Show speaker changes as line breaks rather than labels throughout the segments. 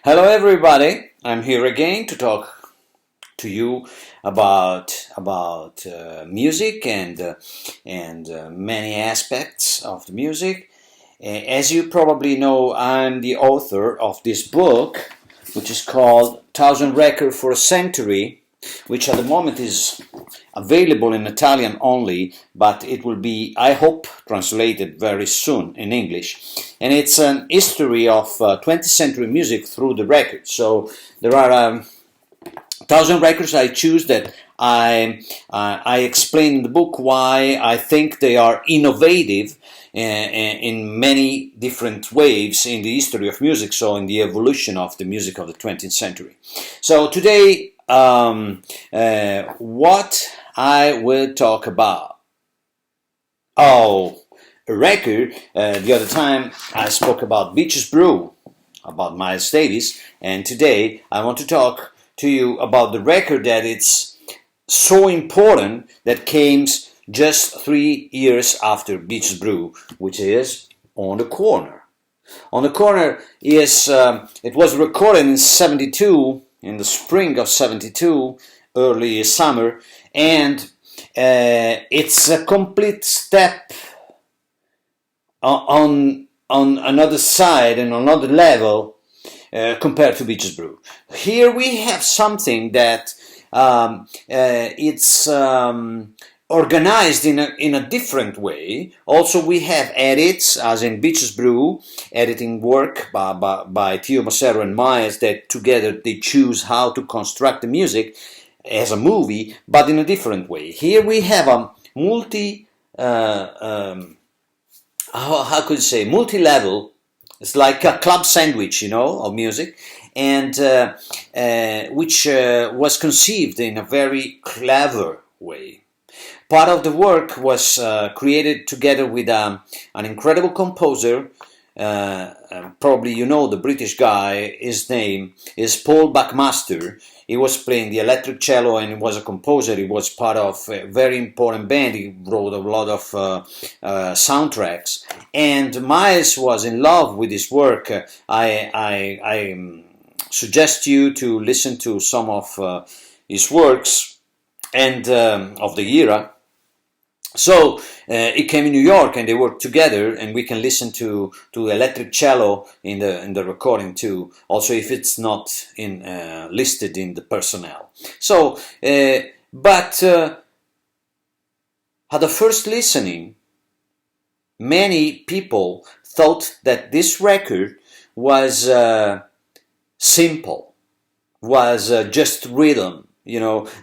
Hello, everybody. I'm here again to talk to you about music and many aspects of the music. As you probably know, I'm the author of this book, which is called Thousand Record for a Century, which at the moment is available in Italian only, but it will be, I hope, translated very soon in English. And it's an history of 20th century music through the records. So there are 1,000 records I choose that I explain in the book why I think they are innovative in many different waves in the history of music, so in the evolution of the music of the 20th century. So today, what I will talk about. Oh, a record. The other time I spoke about Beaches Brew, about Miles Davis, and today I want to talk to you about the record that it's so important that came just 3 years after Beaches Brew, which is On the Corner. On the Corner is it was recorded in '72, in the spring of '72, early summer, and it's a complete step on another side and another level compared to Beaches Brew. Here we have something that it's organized in a different way. Also, we have edits, as in Beaches Brew, editing work by Theo Macero and Miles, that together they choose how to construct the music as a movie, but in a different way. Here we have a how could you say, multi-level. It's like a club sandwich, of music, and which was conceived in a very clever way. Part of the work was created together with an incredible composer. Probably you know the British guy. His name is Paul Buckmaster. He was playing the electric cello and he was a composer. He was part of a very important band. He wrote a lot of soundtracks. And Miles was in love with his work. I suggest you to listen to some of his works and of the era. So he came in New York and they worked together, and we can listen to electric cello in the recording too. Also, if it's not listed in the personnel. So, but at the first listening, many people thought that this record was simple, was just rhythm.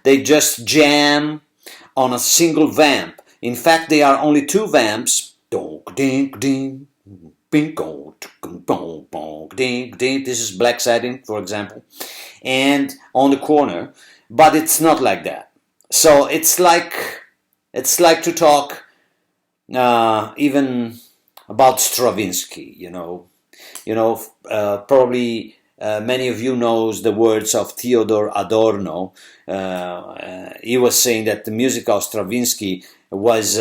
They just jam on a single vamp. In fact, there are only two vamps. This is Black Satin, for example, and On the Corner, but it's not like that. So it's like to talk even about Stravinsky. Probably many of you knows the words of Theodor Adorno. He was saying that the music of Stravinsky was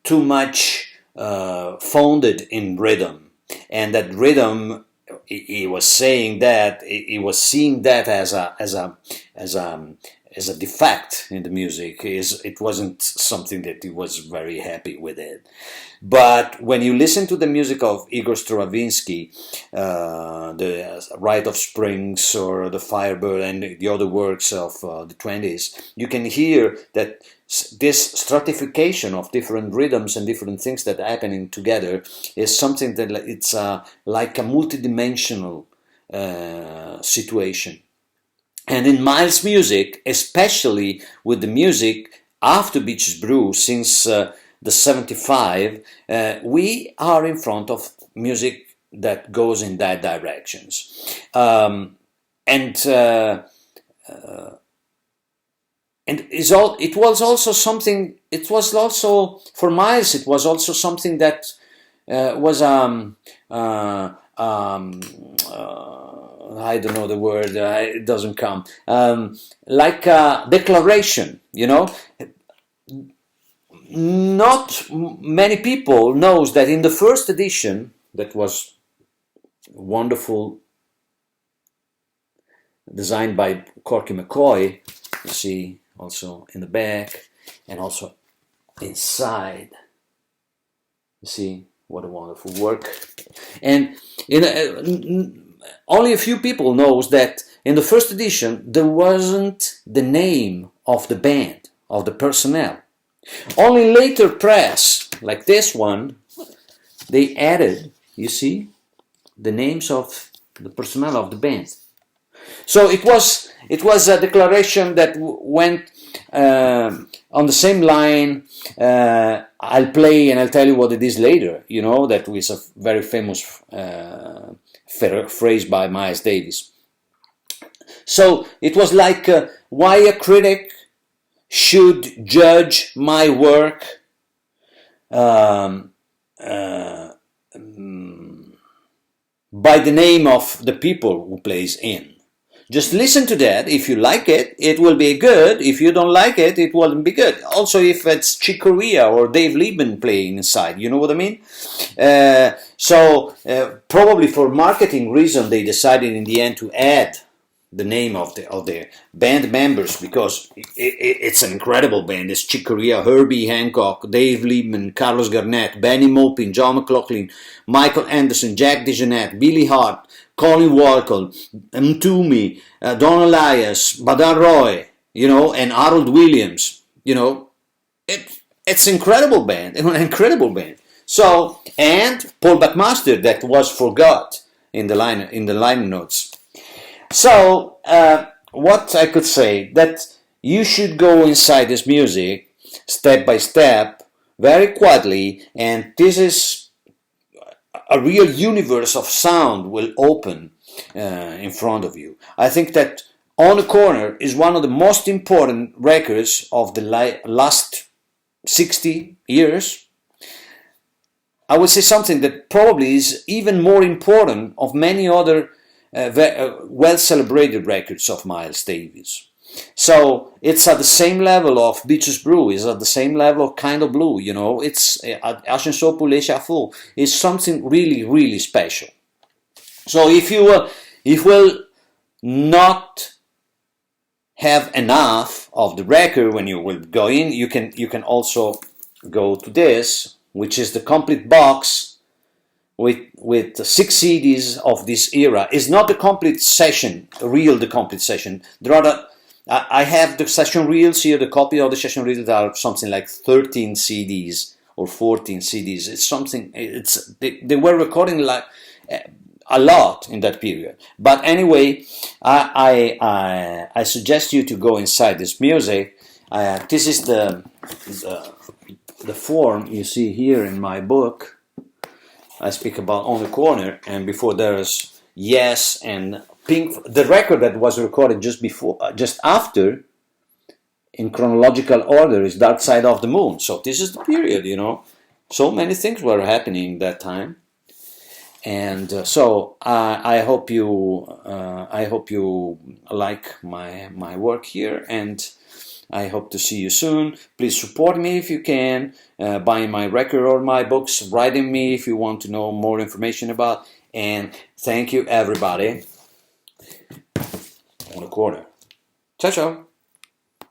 too much founded in rhythm, and that rhythm, he was saying that he was seeing that as a defect in the music. It wasn't something that he was very happy with it. But when you listen to the music of Igor Stravinsky, the Rite of Springs or the Firebird and the other works of the 20s, you can hear that this stratification of different rhythms and different things that are happening together is something that it's like a multidimensional situation. And in Miles' music, especially with the music after Beaches Brew, since the '75, we are in front of music that goes in that directions. And it was also something. It was also for Miles. It was also something that was I don't know the word. It doesn't come. Like a declaration. Not many people knows that in the first edition, that was wonderful designed by Corky McCoy. You see also in the back and also inside. You see what a wonderful work. And only a few people knows that in the first edition there wasn't the name of the band, of the personnel. Only later press, like this one, they added, you see, the names of the personnel of the band. So it was a declaration that went on the same line. I'll play and I'll tell you what it is later. You know, that was a very famous phrase by Miles Davis. So it was like why a critic should judge my work by the name of the people who plays in. Just listen to that. If you like it, it will be good. If you don't like it, it won't be good. Also, if it's Chick Corea or Dave Liebman playing inside, you know what I mean? Probably for marketing reason, they decided in the end to add the name of the band members, because it's an incredible band. It's Chick Corea, Herbie Hancock, Dave Liebman, Carlos Garnett, Benny Maupin, John McLaughlin, Michael Anderson, Jack DeJohnette, Billy Hart, Colin Walcott, Mtoumi, Don Elias, Badan Roy, you know, and Harold Williams. You know, it's incredible band, an incredible band. So, and Paul Buckmaster, that was forgot in the line notes. So, what I could say, that you should go inside this music step by step, very quietly, and this is a real universe of sound will open in front of you. I think that On the Corner is one of the most important records of the last 60 years. I would say something that probably is even more important of many other well-celebrated records of Miles Davis. So it's at the same level of Beaches Brew, it's at the same level of Kind of Blue, you know, it's Ascenseur pour l'échafaud. It's something really, really special. So if you will not have enough of the record when you will go in, you can also go to this, which is the complete box with 6 CDs of this era. It's not the complete session, the complete session. There are I have the session reels here, the copy of the session reels are something like 13 CDs or 14 CDs. It's something, they were recording like a lot in that period. But anyway, I suggest you to go inside this music. This is the form you see here in my book. I speak about On the Corner, and before there's Yes and Pink. The record that was recorded just after, in chronological order, is Dark Side of the Moon. So this is the period, you know. So many things were happening that time, and so I hope you like my work here, and I hope to see you soon. Please support me if you can, buying my record or my books, writing me if you want to know more information about. And thank you, everybody. On the Corner. Ciao, ciao.